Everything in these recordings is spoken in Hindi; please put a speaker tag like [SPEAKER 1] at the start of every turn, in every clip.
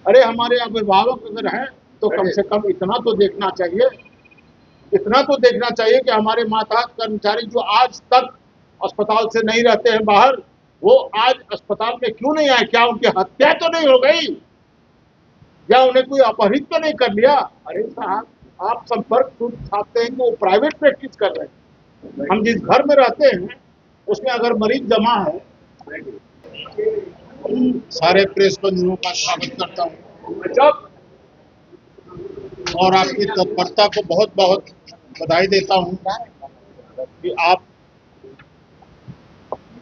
[SPEAKER 1] अरे हमारे अभिभावक अगर हैं तो कम से कम इतना तो देखना चाहिए, इतना तो देखना चाहिए कि हमारे मातहत कर्मचारी जो आज तक अस्पताल से नहीं रहते हैं बाहर, वो आज अस्पताल में क्यों नहीं आए? क्या उनकी हत्या तो नहीं हो गई? या उन्हें कोई अपहरित तो नहीं कर लिया? अरे साहब, आप संपर्क चाहते हैं कि वो प्राइवेट प्रैक्टिस कर रहे हैं। हम जिस घर में रहते हैं उसमें अगर मरीज जमा है, सारे प्रेस बंधुओं का स्वागत करता हूँ और आपकी तत्परता को बहुत बहुत बधाई देता हूँ कि आप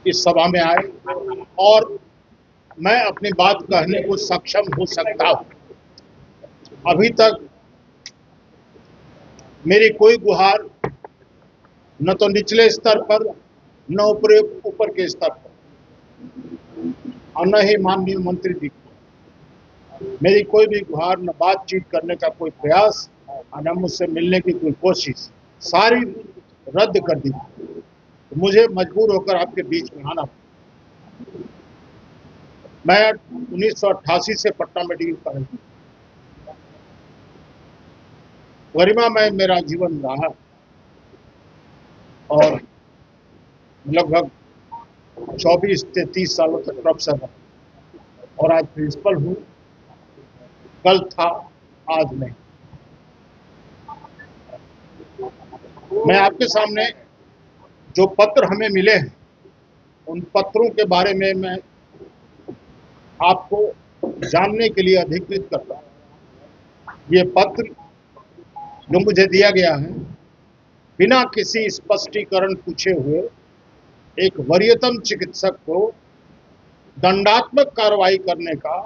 [SPEAKER 1] इस सभा में आए और मैं अपनी बात कहने को सक्षम हो सकता हूँ। अभी तक मेरी कोई गुहार न तो निचले स्तर पर न ऊपर के स्तर पर और न ही माननीय मंत्री जी को मेरी कोई भी गुहार, न बातचीत करने का कोई प्रयास और न मुझसे मिलने की कोई कोशिश, सारी रद्द कर दी। तो मुझे मजबूर होकर आपके बीच में आना। मैं 1988 से पटना मेडिकल कॉलेज गरिमा में मेरा जीवन रहा और लगभग 24 से 30 सालों तक प्रोफेसर रहा और आज प्रिंसिपल हूँ। कल था, आज नहीं। मैं आपके सामने जो पत्र हमें मिले हैं उन पत्रों के बारे में मैं आपको जानने के लिए अधिकृत करता हूँ। ये पत्र जो मुझे दिया गया है, बिना किसी स्पष्टीकरण पूछे हुए एक वरीयतम चिकित्सक को दंडात्मक कार्रवाई करने का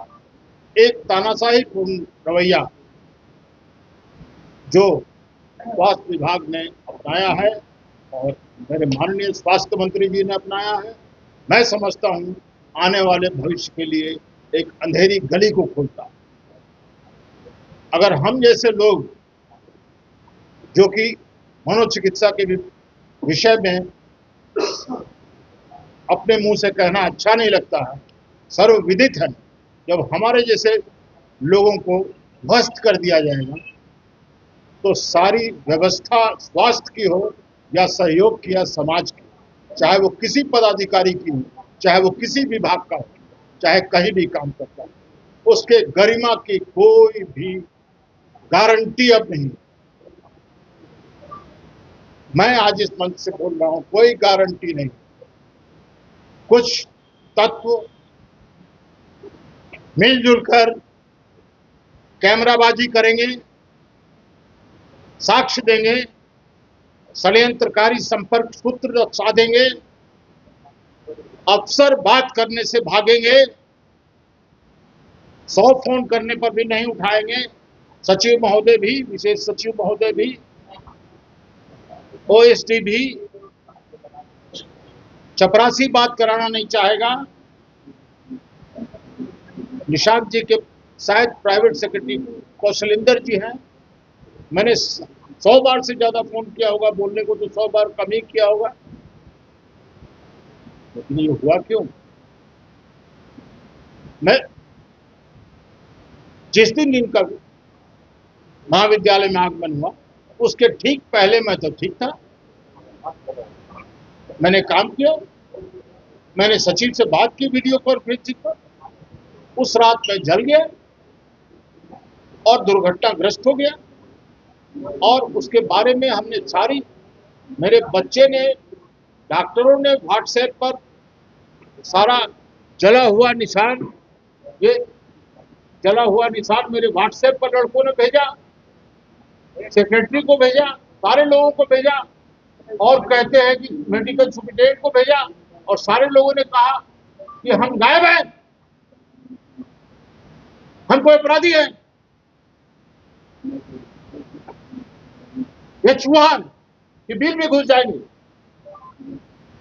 [SPEAKER 1] एक तानाशाहीपूर्ण रवैया जो स्वास्थ्य विभाग ने अपनाया है और मेरे माननीय स्वास्थ्य मंत्री जी ने अपनाया है, मैं समझता हूं आने वाले भविष्य के लिए एक अंधेरी गली को खोलता है। अगर हम जैसे लोग जो कि मनोचिकित्सा के विषय में अपने मुंह से कहना अच्छा नहीं लगता है, सर्वविदित है, जब हमारे जैसे लोगों को ध्वस्त कर दिया जाएगा तो सारी व्यवस्था स्वास्थ्य की हो या सहयोग की या समाज की, चाहे वो किसी पदाधिकारी की हो, चाहे वो किसी विभाग का हो, चाहे कहीं भी काम करता हो, उसके गरिमा की कोई भी गारंटी अब नहीं। मैं आज इस मंच से बोल रहा हूं, कोई गारंटी नहीं। कुछ तत्व मिलजुल कर कैमराबाजी करेंगे, साक्ष्य देंगे, षड्यंत्रकारी संपर्क सूत्र साधेंगे, अफसर बात करने से भागेंगे, 100 फोन करने पर भी नहीं उठाएंगे, सचिव महोदय भी, विशेष सचिव महोदय भी, ओएसडी भी, चपरासी बात कराना नहीं चाहेगा। निशांत जी के शायद प्राइवेट सेक्रेटरी कौशलेंद्र जी हैं, मैंने 100 बार से ज्यादा फोन किया होगा, बोलने को तो 100 बार कम ही किया होगा, लेकिन ये हुआ क्यों? मैं जिस दिन इनका महाविद्यालय में आगमन हुआ उसके ठीक पहले मैं तो ठीक था, मैंने काम किया, मैंने सचिव से बात की वीडियो कॉन्फ्रेंसिंग पर। उस रात मैं जल गया और दुर्घटनाग्रस्त हो गया और उसके बारे में हमने सारी, मेरे बच्चे ने, डॉक्टरों ने व्हाट्सएप पर सारा जला हुआ निशान, ये जला हुआ निशान मेरे व्हाट्सएप पर लड़कों ने भेजा, सेक्रेटरी को भेजा, सारे लोगों को भेजा और कहते हैं कि मेडिकल सुपरिटेंडेंट को भेजा और सारे लोगों ने कहा कि हम गायब हैं, हम कोई अपराधी हैं, ये चूहान कि बिल में घुस जाएंगे।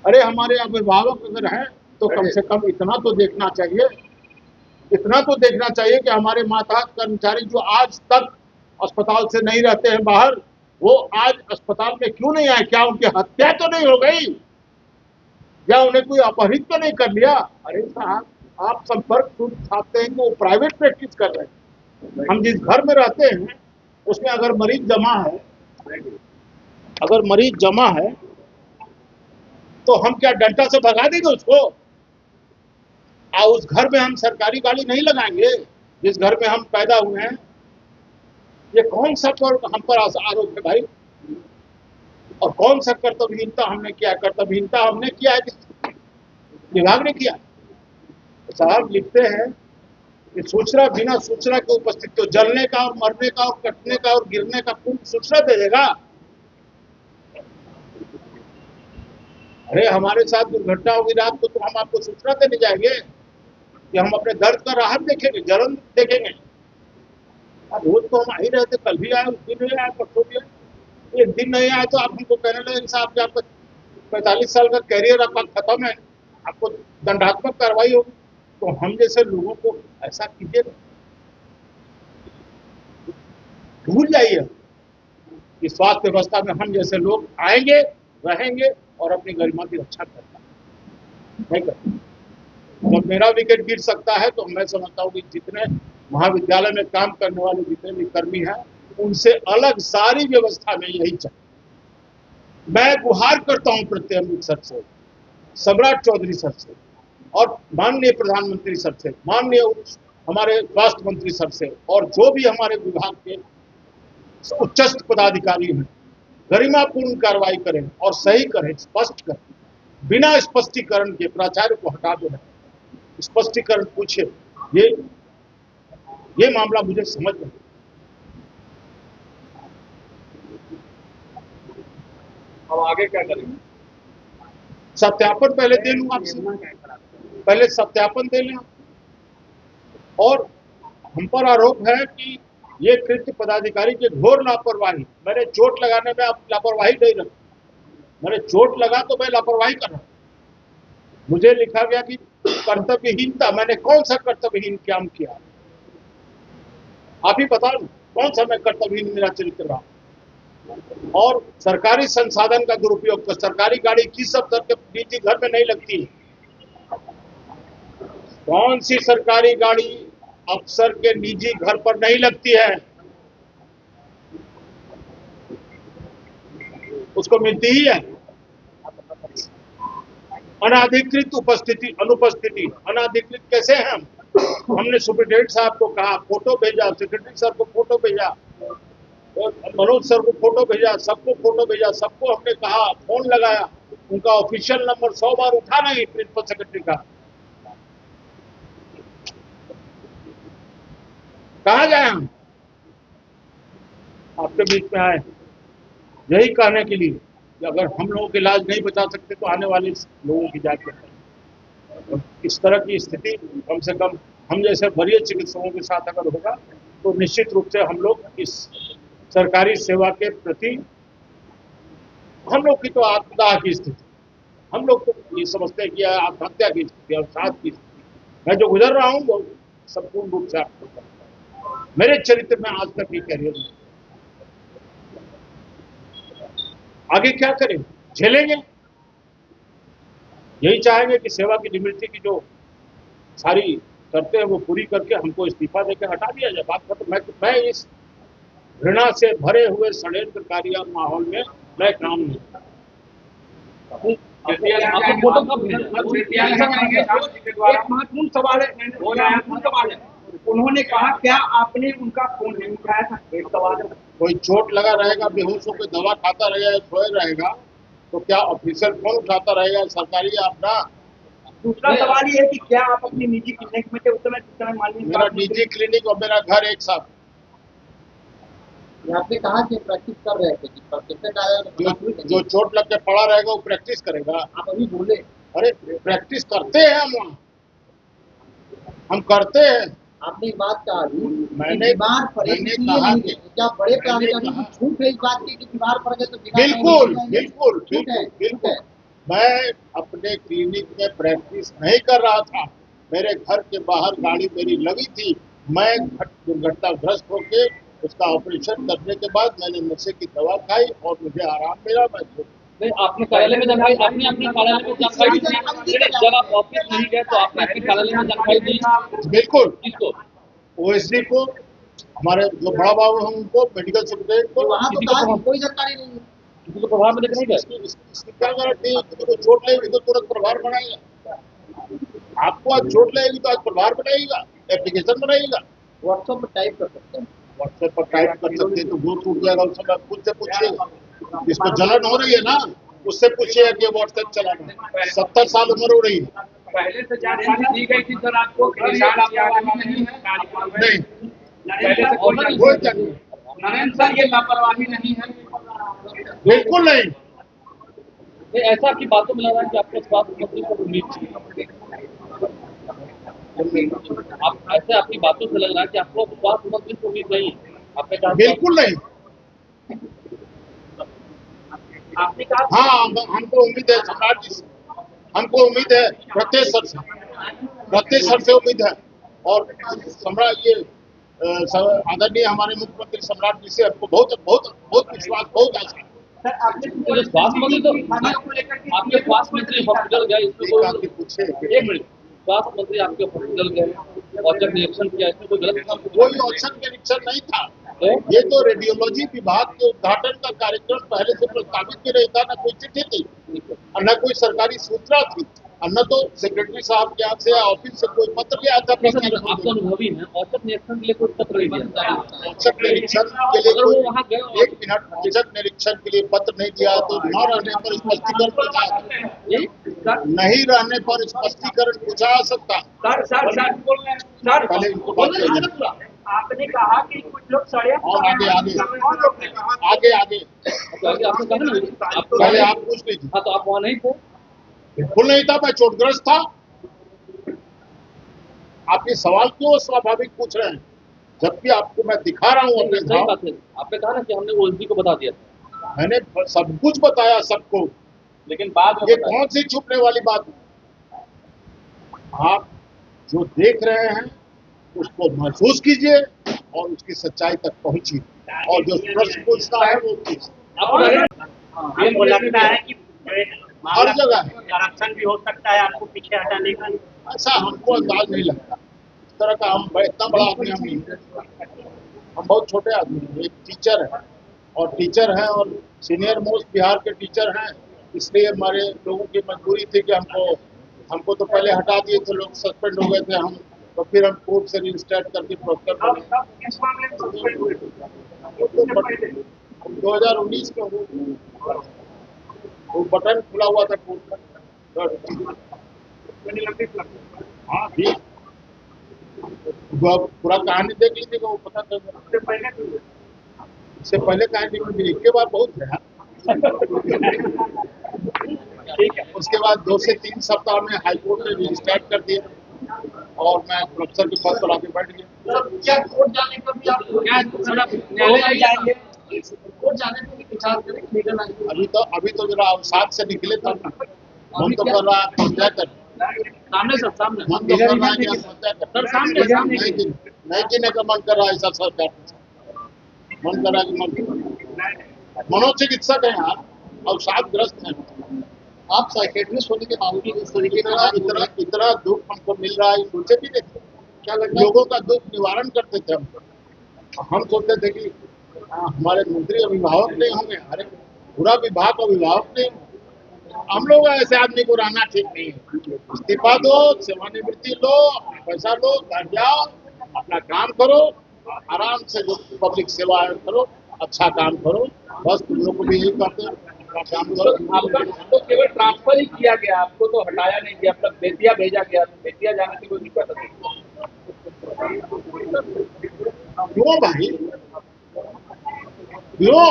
[SPEAKER 1] अरे हमारे अभिभावक अगर हैं तो कम से कम इतना तो देखना चाहिए, इतना तो देखना चाहिए कि हमारे मातहत कर्मचारी जो आज तक अस्पताल से नहीं रहते हैं बाहर, वो आज अस्पताल में क्यों नहीं आए? क्या उनकी हत्या तो नहीं हो गई? या उन्हें कोई अपहरित तो नहीं कर लिया? अरे साहब, आप संपर्क चाहते हैं कि वो प्राइवेट प्रैक्टिस कर रहे हैं। हम जिस घर में रहते हैं उसमें अगर मरीज जमा है तो हम क्या डंडा से भगा देंगे उसको? और उस घर में हम सरकारी गाड़ी नहीं लगाएंगे जिस घर में हम पैदा हुए हैं? ये कौन सा हम पर आरोप है भाई? और कौन सा कर्तव्यहीनता हमने किया है? कर्तव्यहीनता हमने किया है कि विभाग ने किया? तो साहब लिखते हैं कि सूचना बिना सूचना के उपस्थित, तो जलने का और मरने का और कटने का और गिरने का पूर्ण सूचना दे देगा? अरे हमारे साथ दुर्घटना होगी रात को तो हम आपको सूचना देने जाएंगे कि हम अपने दर्द का राहत देखेंगे, जलन देखेंगे? अब रोज तो हम आ ही रहे थे, कल भी आए, उस दिन भी आए, परसों भी आए। एक दिन नहीं आए तो आप हमको कहने लगे साहब कि आपका 45 साल का कैरियर आपका खत्म है, आपको दंडात्मक कार्रवाई होगी। तो हम जैसे लोगों को ऐसा कीजिए, भूल जाइए कि स्वास्थ्य व्यवस्था में हम जैसे लोग आएंगे, रहेंगे और अपनी गरिमा की रक्षा करता नहीं करते। जब मेरा विकेट गिर सकता है तो मैं समझता हूँ कि जितने महाविद्यालय में काम करने वाले जितने भी कर्मी हैं उनसे अलग सारी व्यवस्था में यही चाहिए। मैं गुहार करता हूँ प्रत्येक सर से, सम्राट चौधरी सर से और माननीय प्रधानमंत्री सर से, माननीय हमारे स्वास्थ्य मंत्री सर से और जो भी हमारे विभाग के उच्चस्थ पदाधिकारी हैं, गरिमापूर्ण कार्रवाई करें और सही करें, स्पष्ट करें। बिना स्पष्टीकरण के प्राचार्य को हटा देना, स्पष्टीकरण पूछे। ये मामला मुझे समझ नहीं।
[SPEAKER 2] अब आगे क्या करेंगे?
[SPEAKER 1] सत्यापन पहले दे लूं आपसे, पहले सत्यापन दे लें। और हम पर आरोप है कि ये कृत्य पदाधिकारी की घोर लापरवाही, मैंने चोट लगाने में आप लापरवाही नहीं रखी, मैंने चोट लगा तो मैं लापरवाही कर रहा हूं। मुझे लिखा गया कि कर्तव्यहीनता, मैंने कौन सा कर्तव्यहीन काम किया? आप ही बता दो कौन सा मैं कर्तव्यहीन मेरा चरित्र रहा? और सरकारी संसाधन का दुरुपयोग कर, सरकारी गाड़ी किस अफसर के निजी घर में नहीं लगती है? कौन सी सरकारी गाड़ी अफसर के निजी घर पर नहीं लगती है? उसको मिलती ही है। अनाधिकृत उपस्थिति, अनुपस्थिति, अनाधिकृत कैसे हैं हम? हमने सुप्रिंटेंडेंट साहब को कहा, फोटो भेजा, सेक्रेटरी सर को फोटो भेजा, मनोज सर को फोटो भेजा, सबको फोटो भेजा, सबको हमने कहा, फोन लगाया, उनका ऑफिशियल नंबर 100 बार उठा नहीं प्रिंसिपल सेक्रेटरी का। कहा जाए हम? आपके बीच में आए यही कहने के लिए कि अगर हम लोगों के इलाज नहीं बचा सकते तो आने वाले लोगों की जांच करें। इस तरह की स्थिति कम से कम हम जैसे वरीय चिकित्सकों के साथ अगर होगा तो निश्चित रूप से हम लोग इस सरकारी सेवा के प्रति, हम लोग की तो आपदा की स्थिति, हम लोग तो ये समझते हैं कि आत्महत्या की स्थिति, अवसाद की स्थिति, मैं जो गुजर रहा हूँ वो संपूर्ण रूप से आपको करता है। मेरे चरित्र में आज तक ये कैरियर नहीं। आगे क्या करें? झेलेंगे? यही चाहेंगे कि सेवा की निवृत्ति की जो सारी करते हैं वो पूरी करके हमको इस्तीफा देकर हटा दिया जाए, बात खत्म। मैं इस घृणा से भरे हुए षड्यंत्रकारी माहौल में मैं काम नहीं करता।
[SPEAKER 2] एक महत्वपूर्ण सवाल है, उन्होंने कहा क्या आपने उनका फोन नहीं उठाया था? एक सवाल है।
[SPEAKER 1] कोई चोट लगा रहेगा, बेहोश होकर दवा खाता रहेगा, सोए रहेगा तो क्या ऑफिसर फोन उठाता रहेगा? सरकारी आपदा।
[SPEAKER 2] दूसरा सवाल ये है कि क्या आप अपनी निजी क्लिनिक में थे उस समय माननीय?
[SPEAKER 1] मेरा निजी क्लिनिक और मेरा घर एक साथ।
[SPEAKER 3] आपने कहा कि प्रैक्टिस कर रहे थे कि
[SPEAKER 1] जो चोट लग के पड़ा रहेगा वो प्रैक्टिस करेगा।
[SPEAKER 3] आप अभी बोले।
[SPEAKER 1] अरे प्रैक्टिस करते हैं हम करते हैं।
[SPEAKER 3] आपने बात कहा
[SPEAKER 1] मैंने कहा कि
[SPEAKER 3] क्या बड़े प्राधिकारी की छूट है इस बात की कि बीमार पड़ गए तो
[SPEAKER 1] बिल्कुल बिल्कुल बिल्कुल। मैं अपने क्लिनिक में प्रैक्टिस नहीं कर रहा था, मेरे घर के बाहर गाड़ी मेरी लगी थी, मैं दुर्घटनाग्रस्त होके उसका ऑपरेशन करने के बाद मैंने नशे की दवा खाई और मुझे आराम मिला। मैं
[SPEAKER 2] आपने कार्यालय में जानकारी, आपने अपने कार्यालय में जानकारी दी, जब आप ऑफिस नहीं गए तो आपने अपने कार्यालय में जानकारी दी?
[SPEAKER 1] बिल्कुल।
[SPEAKER 2] किसको?
[SPEAKER 1] ओएसडी को, हमारे जो बड़ा बाबू हैं उनको मेडिकल सेक्रेटरी को
[SPEAKER 3] वहाँ तो कहा कि कोई जानकारी नहीं है।
[SPEAKER 4] किसी को प्रभाव में नहीं गए।
[SPEAKER 1] इसकी क्या गारंटी है? किसी को चोट लगेगी तो तुरंत प्रभार बनाएगा। आपको आज चोट लगेगी तो आज प्रभार बनाएगा, एप्लीकेशन बनाएगा।
[SPEAKER 3] व्हाट्सएप पर टाइप कर सकते हैं।
[SPEAKER 1] व्हाट्सएप पर टाइप कर सकते हैं तो वो टूट जाएगा। उस समय खुद से पूछिए, इसको जलन हो रही है ना, उससे पूछिए कि व्हाट्सएप चलाना। 70 साल उम्र हो रही है।
[SPEAKER 2] पहले से जानकारी दी गई थी सर आपको कि निशान लापरवाही नहीं है कार्यक्रम में?
[SPEAKER 1] नहीं,
[SPEAKER 2] पहले से कोई नरेंद्र सर ये लापरवाही नहीं है?
[SPEAKER 1] बिल्कुल नहीं।
[SPEAKER 4] नहीं, ऐसा आपकी बातों में लग रहा है कि आपको स्वास्थ्य मंत्री को उम्मीद थी। आप ऐसे आपकी बातों से लग रहा है कि आपको स्वास्थ्य मंत्री को उम्मीद नहीं है। आपने कहा
[SPEAKER 1] बिल्कुल नहीं।
[SPEAKER 2] आपने कहा
[SPEAKER 1] हाँ, हमको उम्मीद है सम्राट जी से, हमको उम्मीद है प्रत्येक सर से उम्मीद है। और सम्राट ये आदरणीय हमारे मुख्यमंत्री सम्राट जी से हमको बहुत बहुत बहुत विश्वास, बहुत आशा।
[SPEAKER 2] सर आपने
[SPEAKER 4] तो स्वास्थ्य मंत्री तो आपके स्वास्थ्य मंत्री हॉस्पिटल गए, इसमें कोई
[SPEAKER 1] पूछे
[SPEAKER 4] एक मिनट, स्वास्थ्य मंत्री आपके हॉस्पिटल गए, औचक निरीक्षण किया, इसमें कोई गलत काम
[SPEAKER 1] कोई औचक निरीक्षण नहीं था। ये तो रेडियोलॉजी विभाग के उद्घाटन का कार्यक्रम पहले से प्रस्तावित भी नहीं था। न कोई चिट्ठी थी और न कोई सरकारी सूचना थी और न तो सेक्रेटरी साहब के यहाँ से या ऑफिस से कोई पत्र गया था।
[SPEAKER 4] आप तो अनुभवी हैं, औचक निरीक्षण के लिए कोई पत्र नहीं दिया।
[SPEAKER 1] औचक निरीक्षण के लिए
[SPEAKER 4] अगर वो वहाँ गए और-
[SPEAKER 1] एक मिनट, औचक निरीक्षण के लिए पत्र नहीं दिया तो न रहने पर स्पष्टीकरण पूछा, नहीं रहने पर स्पष्टीकरण पूछा जा सकता।
[SPEAKER 2] सर बोल रहे हैं सर।
[SPEAKER 1] पहले इनको बात करिए।
[SPEAKER 2] आपने कहा कि कुछ लोग सड़े
[SPEAKER 1] और आगे आगे
[SPEAKER 4] तो आगे आपने कहा ना, आप
[SPEAKER 1] पहले आप पूछ लीजिए।
[SPEAKER 4] हाँ, तो आप वहाँ नहीं थे।
[SPEAKER 1] बिल्कुल नहीं था, मैं चोटग्रस्त था। आप ये सवाल क्यों स्वाभाविक पूछ रहे हैं जबकि आपको मैं दिखा रहा हूँ अपने
[SPEAKER 4] सही
[SPEAKER 1] घाव।
[SPEAKER 4] बात है, आपने कहा ना कि हमने ओएसडी को बता दिया था,
[SPEAKER 1] मैंने सब कुछ बताया सबको।
[SPEAKER 4] लेकिन बाद में
[SPEAKER 1] ये
[SPEAKER 4] बताया।
[SPEAKER 1] कौन सी छुपने वाली बात है? आप जो देख रहे हैं उसको महसूस कीजिए और उसकी सच्चाई तक पहुंचिए और जो प्रश्न पूछता है वो पूछिए।
[SPEAKER 5] आपको लगता है कि
[SPEAKER 1] हर जगह है।
[SPEAKER 5] करप्शन भी हो सकता है आपको पीछे हटाने का?
[SPEAKER 1] ऐसा हमको अंदाज नहीं लगता। इस तरह का हम इतना बड़ा आदमी हम नहीं हैं। हम बहुत छोटे आदमी हैं। एक टीचर है और टीचर हैं और सीनियर मोस्ट बिहार के टीचर हैं, इसलिए हमारे लोगों की मजबूरी थी कि हमको तो पहले हटा दिए थे, लोग सस्पेंड हो गए थे हम, तो फिर हम कोर्ट से रिस्टार्ट करके प्रोफेसर बने।
[SPEAKER 2] किस मामले में सस्पेंड हुए?
[SPEAKER 1] 2019 में वो बटन खुला हुआ था कोर्ट का। हाँ ठीक, पूरा कहानी देख लीजिएगा, वो पता चल। इससे पहले कहानी में एक के बाद बहुत रहा।
[SPEAKER 2] ठीक है।
[SPEAKER 1] उसके बाद 2 से 3 सप्ताह में हाईकोर्ट ने रजिस्ट्रेट कर दिया और मैं प्रोफेसर के पद पर आके बैठ गया।
[SPEAKER 3] क्या कोर्ट जाने का भी आप
[SPEAKER 2] न्यायालय जाएंगे?
[SPEAKER 3] कोर्ट जाने पर भी विचार करें, लीगल आएंगे।
[SPEAKER 1] अभी तो जरा अवसाद से निकले तब ना। मन तो कर रहा है आत्महत्या कर,
[SPEAKER 4] सामने सर, सामने
[SPEAKER 1] मन तो कर रहा है कि आत्महत्या कर।
[SPEAKER 4] सर, सामने
[SPEAKER 1] नहीं जीने का मन कर रहा है ऐसा सरकार के साथ। मन कर रहा है कि मनोचिकित्सक है यार, अवसादग्रस्त है।
[SPEAKER 3] आप साइकेट्रिस्ट होने के बावजूद इस तरीके का
[SPEAKER 1] इतना दुख हमको मिल रहा है, सोचे भी नहीं।
[SPEAKER 3] क्या लगता है?
[SPEAKER 1] लोगों का दुख निवारण करते थे हम सोचते थे कि हमारे मंत्री अभिभावक नहीं होंगे, अरे पूरा विभाग अभिभावक नहीं। हम लोग ऐसे आदमी को रहना ठीक नहीं है। इस्तीफा दो, सेवानिवृत्ति लो, अपना पैसा लो, घर जाओ, अपना काम करो, आराम से जो पब्लिक सेवा है करो, अच्छा काम करो। बस तुम लोग को भी यही कहते हैं, अपना काम करो।
[SPEAKER 2] आपका तो केवल ट्रांसफर ही किया गया, आपको तो हटाया नहीं गया, मतलब बेतिया भेजा गया। बेतिया जाने की कोई दिक्कत नहीं।
[SPEAKER 1] क्यों भाई, क्यों?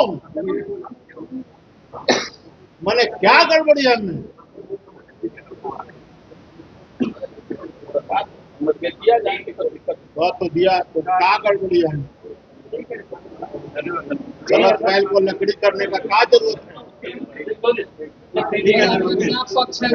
[SPEAKER 1] मैंने क्या गड़बड़ी है हमने?
[SPEAKER 2] बेतिया जाने की कोई दिक्कत
[SPEAKER 1] बहुत तो दिया, तो क्या गड़बड़ी है? गलत बैल को लकड़ी करने का क्या जरूरत है?
[SPEAKER 3] पक्ष है